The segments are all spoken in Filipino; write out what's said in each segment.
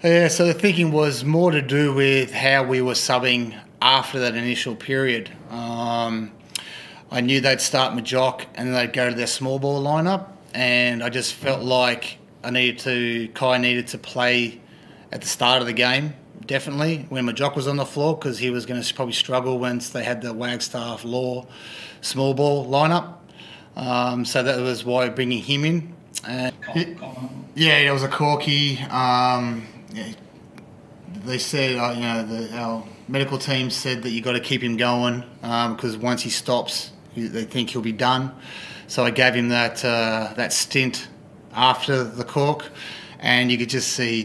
Yeah, so the thinking was more to do with how we were subbing after that initial period. I knew they'd start Majock and they'd go to their small ball lineup, and I just felt like Kai needed to play at the start of the game, definitely, when Majock was on the floor, because he was going to probably struggle once they had the Wagstaff Law small ball lineup. So that was why bringing him in. Yeah, it was a corky. They said, our medical team said that you got to keep him going because once he stops, they think he'll be done. So I gave him that stint after the cork, and you could just see,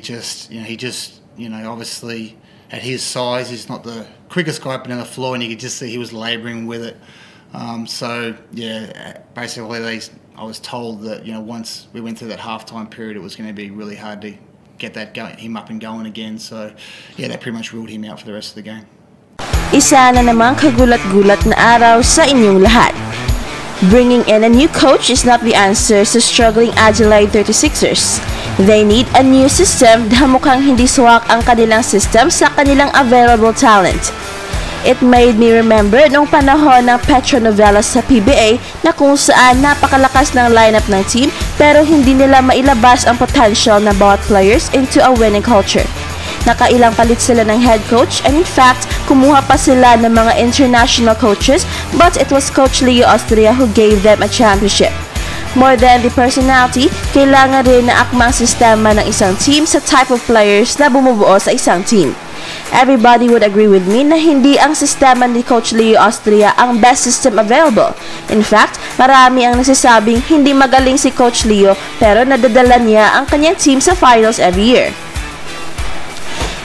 obviously at his size, he's not the quickest guy up and down the floor, and you could just see he was labouring with it. So yeah, basically I was told that once we went through that halftime period, it was going to be really hard to get him up and going again. So yeah, that pretty much ruled him out for the rest of the game. Isa na namang kagulat-gulat na araw sa inyong lahat. Bringing in a new coach is not the answer sa struggling Adelaide 36ers. They need a new system dahil mukhang hindi swak ang kanilang system sa kanilang available talent. It made me remember nung panahon ng Petro novela sa PBA na kung saan napakalakas ng lineup ng team pero hindi nila mailabas ang potential ng bawat players into a winning culture. Nakailang palit sila ng head coach, and in fact, kumuha pa sila ng mga international coaches, but it was Coach Leo Austria who gave them a championship. More than the personality, kailangan rin na akmang sistema ng isang team sa type of players na bumubuo sa isang team. Everybody would agree with me na hindi ang sistema ni Coach Leo Austria ang best system available. In fact, marami ang nagsasabing hindi magaling si Coach Leo pero nadadala niya ang kanyang team sa finals every year.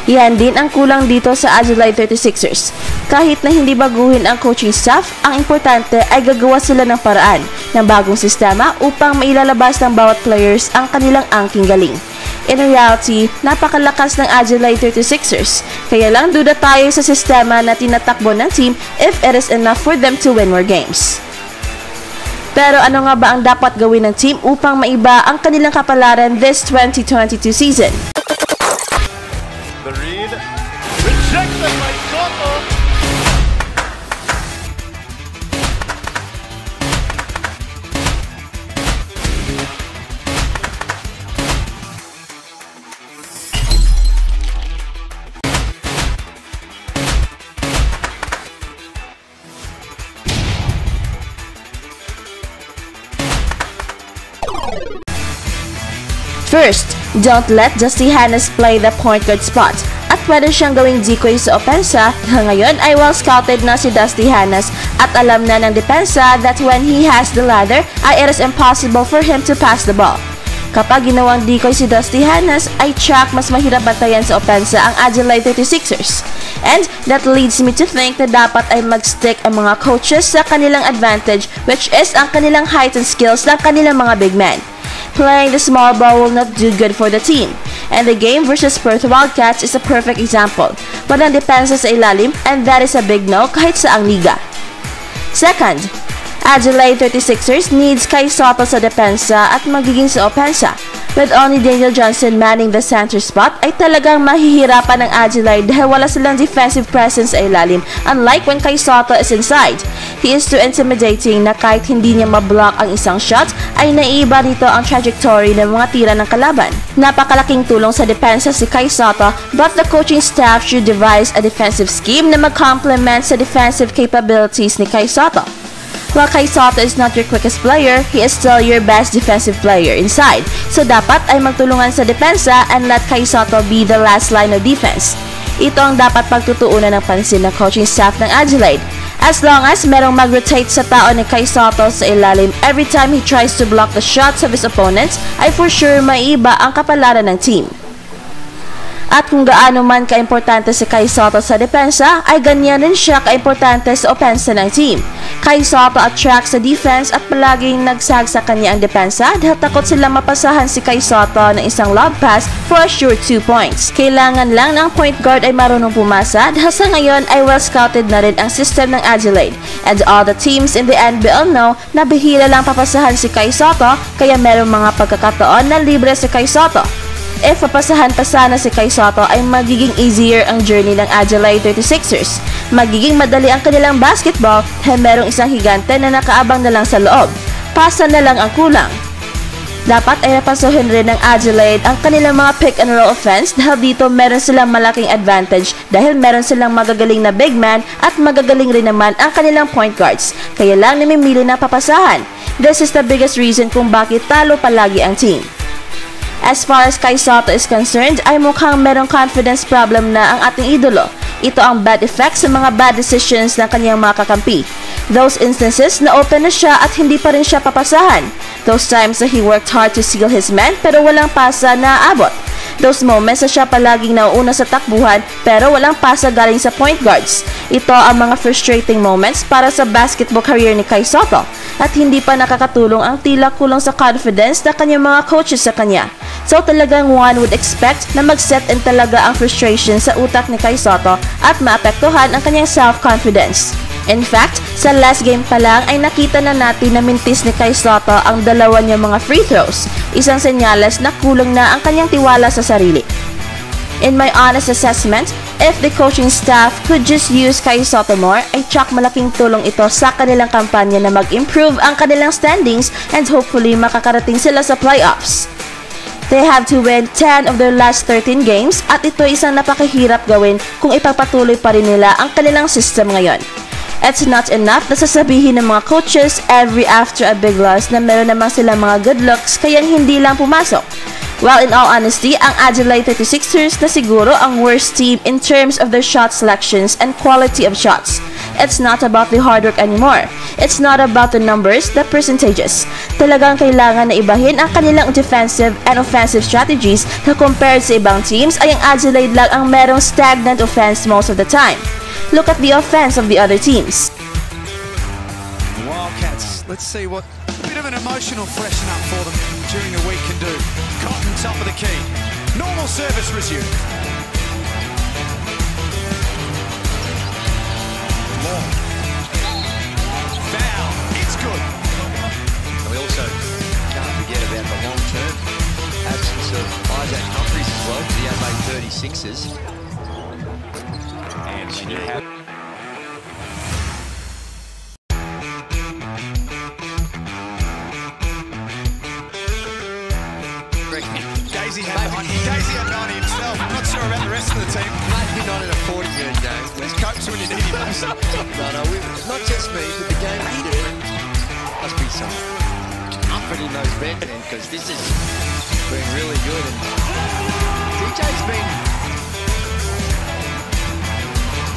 Yan din ang kulang dito sa Adelaide 36ers. Kahit na hindi baguhin ang coaching staff, ang importante ay gagawa sila ng paraan ng bagong sistema upang mailalabas ng bawat players ang kanilang angking galing. In reality, napakalakas ng Adelaide 36ers, kaya lang duda tayo sa sistema na tinatakbo ng team if it is enough for them to win more games. Pero ano nga ba ang dapat gawin ng team upang maiba ang kanilang kapalaran this 2022 season? The read, rejected by Sotto. First, don't let Dusty Hannes play the point guard spot at pwede siyang gawing decoy sa opensa. Ngayon ay well scouted na si Dusty Hannes at alam na ng depensa that when he has the ladder ay it is impossible for him to pass the ball. Kapag ginawang decoy si Dusty Hannes ay tsak mas mahirap bantayan sa opensa ang Adelaide 36ers. And that leads me to think na dapat ay mag-stick ang mga coaches sa kanilang advantage, which is ang kanilang height and skills ng kanilang mga big men. Playing the small ball will not do good for the team, and the game versus Perth Wildcats is a perfect example. Walang depensa sa ilalim, and that is a big no kahit saang liga. Second, Adelaide 36ers needs Kai Sotto sa depensa at magiging sa opensa. With only Daniel Johnson manning the center spot ay talagang mahihirapan ng Adelaide dahil wala silang defensive presence sa ilalim, unlike when Kai Sotto is inside. He is too intimidating na kahit hindi niya mablock ang isang shot ay naiiba nito ang trajectory ng mga tira ng kalaban. Napakalaking tulong sa depensa si Kai Sotto, but the coaching staff should devise a defensive scheme na mag-complement sa defensive capabilities ni Kai Sotto. While Kai Sotto is not your quickest player, he is still your best defensive player inside. So dapat ay magtulungan sa depensa and let Kai Sotto be the last line of defense. Ito ang dapat pagtutuunan ng pansin ng coaching staff ng Adelaide. As long as merong mag-rotate sa tao ni Kai Sotto sa ilalim every time he tries to block the shots of his opponents, ay for sure maiiba ang kapalaran ng team. At kung gaano man kaimportante si Kai Sotto sa depensa, ay ganyan rin siya kaimportante sa opensa ng team. Kai Sotto attracts sa defense at palaging nagsag sa kanya ang depensa dahil takot sila mapasahan si Kai Sotto ng isang lob pass for a sure 2 points. Kailangan lang ng point guard ay marunong pumasa dahil sa ngayon ay well scouted na rin ang system ng Adelaide. And all the teams in the NBL know na bihira lang papasahan si Kai Sotto kaya merong mga pagkakataon na libre si Kai Sotto. If papasahan pa sana si Kai Sotto ay magiging easier ang journey ng Adelaide 36ers. Magiging madali ang kanilang basketball dahil merong isang higante na nakaabang na lang sa loob. Pasa na lang ang kulang. Dapat ay napasuhin rin ng Adelaide ang kanilang mga pick and roll offense dahil dito meron silang malaking advantage dahil meron silang magagaling na big man at magagaling rin naman ang kanilang point guards. Kaya lang namimili na papasahan. This is the biggest reason kung bakit talo palagi ang team. As far as Kai Sotto is concerned, ay mukhang merong confidence problem na ang ating idolo. Ito ang bad effects sa mga bad decisions ng kanyang mga kakampi. Those instances na open na siya at hindi pa rin siya papasahan. Those times na he worked hard to seal his man pero walang pasa na aabot. Those moments na siya palaging nauuna sa takbuhan pero walang pasa galing sa point guards. Ito ang mga frustrating moments para sa basketball career ni Kai Sotto at hindi pa nakakatulong ang tila kulang sa confidence na kanyang mga coaches sa kanya. So talagang one would expect na mag-set in talaga ang frustration sa utak ni Kai Sotto at maapektuhan ang kanyang self-confidence. In fact, sa last game pa lang ay nakita na natin na mintis ni Kai Sotto ang dalawa niyang mga free throws, isang senyales na kulang na ang kanyang tiwala sa sarili. In my honest assessment, if the coaching staff could just use Kai Sotto more, ay tsak malaking tulong ito sa kanilang kampanya na mag-improve ang kanilang standings and hopefully makakarating sila sa playoffs. They have to win 10 of their last 13 games at ito isang napakahirap gawin kung ipagpatuloy pa rin nila ang kanilang system ngayon. It's not enough na sasabihin ng mga coaches every after a big loss na meron naman silang mga good looks kaya hindi lang pumasok. Well, in all honesty, ang Adelaide 36ers na siguro ang worst team in terms of their shot selections and quality of shots. It's not about the hard work anymore. It's not about the numbers, the percentages. Talagang kailangan na ibahin ang kanilang defensive and offensive strategies na compared sa ibang teams ay ang Adelaide lang ang merong stagnant offense most of the time. Look at the offense of the other teams. Wildcats, let's see what a bit of an emotional freshen up for them during the week can do. Cotton top of the key. Normal service resumed. Long. Foul. It's good. And we also can't forget about the long-term absence of Isaac Humphries as well, the Adelaide 36ers. And you have Daisy had 90 himself. I'm not sure about the rest of the team. Maybe not in a 40-minute game. Let's coach when you need him most. No, not just me, but the game is different. Must be some comfort in those beds then, because this has been really good. And DJ's been...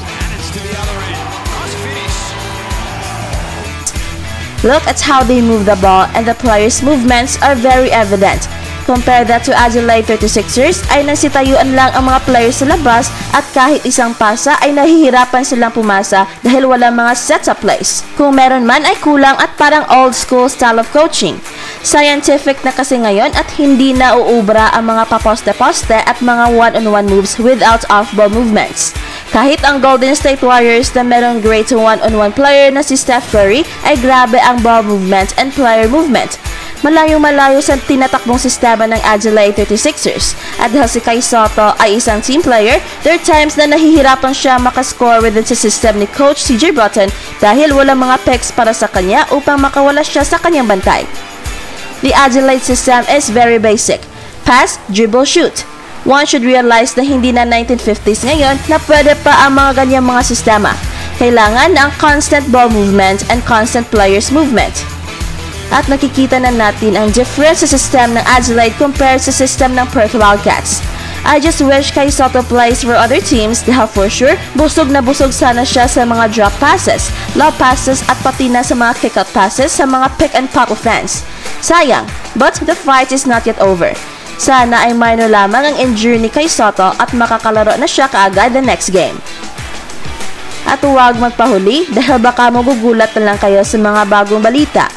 And it's to the other end. Nice finish. Look at how they move the ball and the players' movements are very evident. Compare that to Adelaide 36ers ay nagsitayuan lang ang mga players sa labas at kahit isang pasa ay nahihirapan silang pumasa dahil walang mga set-up plays. Kung meron man ay kulang at parang old school style of coaching. Scientific na kasi ngayon at hindi na uubra ang mga paposte-poste at mga one-on-one moves without off-ball movements. Kahit ang Golden State Warriors na merong great one-on-one player na si Steph Curry ay grabe ang ball movement and player movement. Malayo-malayo sa tinatakbong sistema ng Adelaide 36ers. At dahil si Kai Sotto ay isang team player, there are times na nahihirapan siya makascore within sa system ni Coach CJ Broughton dahil walang mga picks para sa kanya upang makawala siya sa kanyang bantay. The Adelaide system is very basic. Pass, dribble, shoot. One should realize na hindi na 1950s ngayon na pwede pa ang mga ganyang mga sistema. Kailangan ang constant ball movement and constant players movement. At nakikita na natin ang difference sa system ng Adelaide compared sa system ng Perth Wildcats. I just wish Kai Sotto plays for other teams dahil for sure, busog na busog sana siya sa mga drop passes, lob passes at pati na sa mga kick-out passes sa mga pick-and-pop offense. Sayang, but the fight is not yet over. Sana ay minor lamang ang injury ni Kai Sotto at makakalaro na siya kaagad the next game. At huwag magpahuli dahil baka magugulat na lang kayo sa mga bagong balita.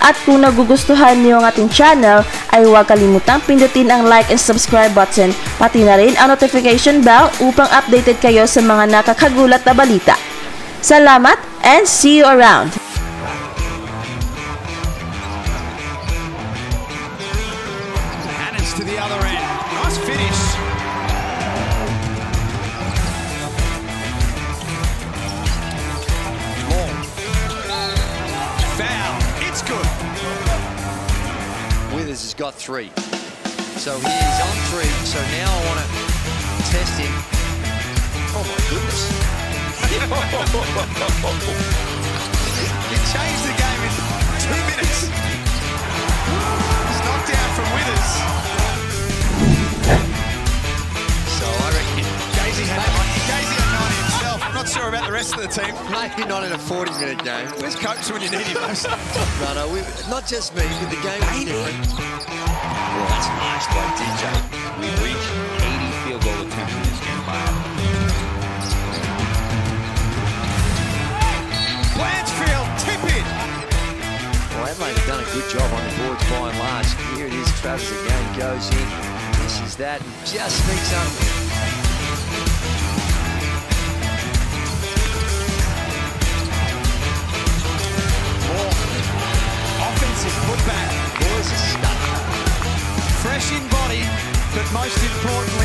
At kung nagugustuhan niyo ang ating channel, ay huwag kalimutang pindutin ang like and subscribe button, pati na rin ang notification bell upang updated kayo sa mga nakakagulat na balita. Salamat and see you around! And it's to the other end. Nice finish. got 3. So he is on 3. So now I want to test him. Oh my goodness. He changed the game in 2 minutes. He's knocked down from Withers. So I reckon Gazy had 90 himself. I'm not sure about the rest of the team. maybe not in a 40-minute game. Where's Coach when you need him most? No, not just me, but the game was different. Well, that's nice by DJ. We've reached 80 field goal attempts in this game by Adelaide. Blanchfield, tip in. Well, Adelaide have done a good job on the boards by and large. Here it is, Travis again goes in, misses that, and just sneaks under. Offensive putback. Boys are stuck. Fresh in body, but most importantly